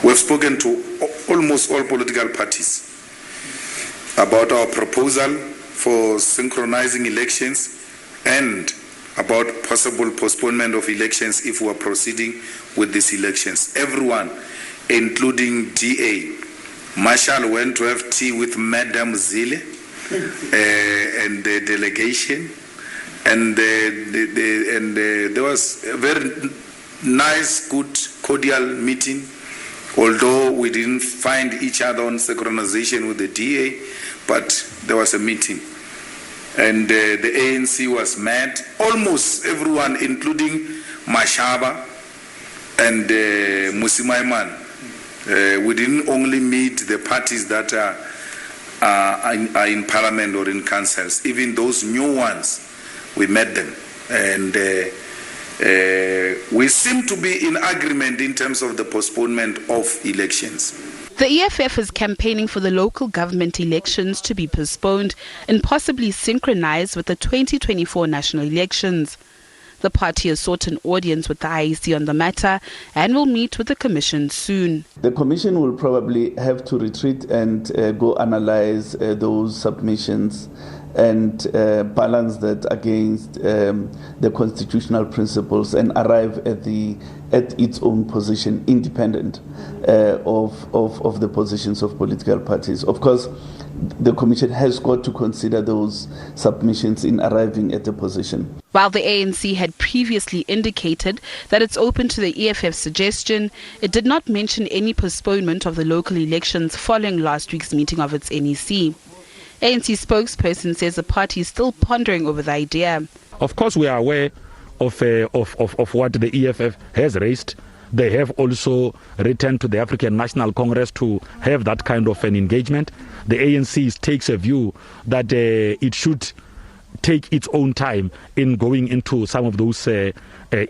We've spoken to almost all political parties about our proposal for synchronizing elections and about possible postponement of elections if we are proceeding with these elections. Everyone, including DA, Marshall went to have tea with Madam Zille and the delegation, and there was a very nice, good, cordial meeting. Although we didn't find each other on synchronization with the DA, but there was a meeting. And the ANC was met, almost everyone, including Mashaba and Musimaiman. We didn't only meet the parties that are in parliament or in councils. Even those new ones, we met them. And we seem to be in agreement in terms of the postponement of elections. The EFF is campaigning for the local government elections to be postponed and possibly synchronized with the 2024 national elections. The party has sought an audience with the IEC on the matter and will meet with the Commission soon. The Commission will probably have to retreat and go analyze those submissions and balance that against the constitutional principles and arrive at its own position, independent of the positions of political parties. Of course, the Commission has got to consider those submissions in arriving at a position. While the ANC had previously indicated that it's open to the EFF's suggestion, it did not mention any postponement of the local elections following last week's meeting of its NEC. ANC spokesperson says the party is still pondering over the idea. Of course, we are aware of what the EFF has raised. They have also written to the African National Congress to have that kind of an engagement. The ANC takes a view that it should take its own time in going into some of those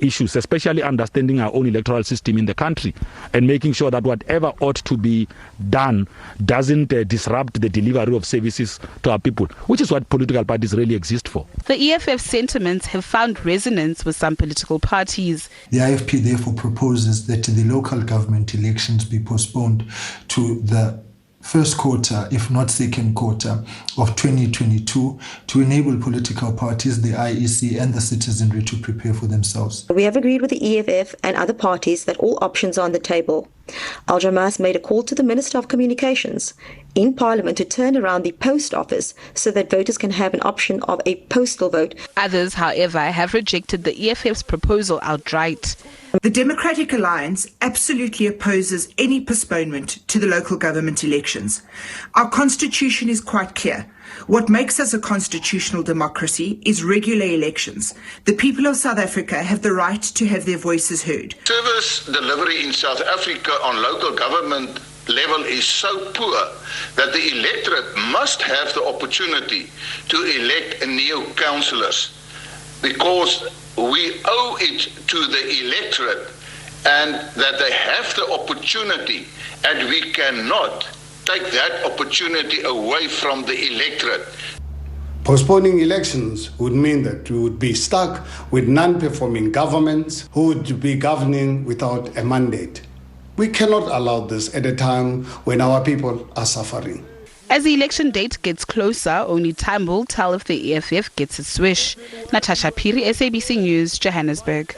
issues, especially understanding our own electoral system in the country and making sure that whatever ought to be done doesn't disrupt the delivery of services to our people, which is what political parties really exist for. The EFF sentiments have found resonance with some political parties. The IFP therefore proposes that the local government elections be postponed to the first quarter, if not second quarter, of 2022 to enable political parties, the IEC and the citizenry to prepare for themselves. We have agreed with the EFF and other parties that all options are on the table. Al-Jamas made a call to the Minister of Communications in Parliament to turn around the post office so that voters can have an option of a postal vote. Others, however, have rejected the EFF's proposal outright. The Democratic Alliance absolutely opposes any postponement to the local government elections. Our constitution is quite clear. What makes us a constitutional democracy is regular elections. The people of South Africa have the right to have their voices heard. Service delivery in South Africa on local government level is so poor that the electorate must have the opportunity to elect new councillors, because we owe it to the electorate and that they have the opportunity, and we cannot take that opportunity away from the electorate. Postponing elections would mean that we would be stuck with non-performing governments who would be governing without a mandate. We cannot allow this at a time when our people are suffering. As the election date gets closer, only time will tell if the EFF gets its wish. Natasha Phiri, SABC News, Johannesburg.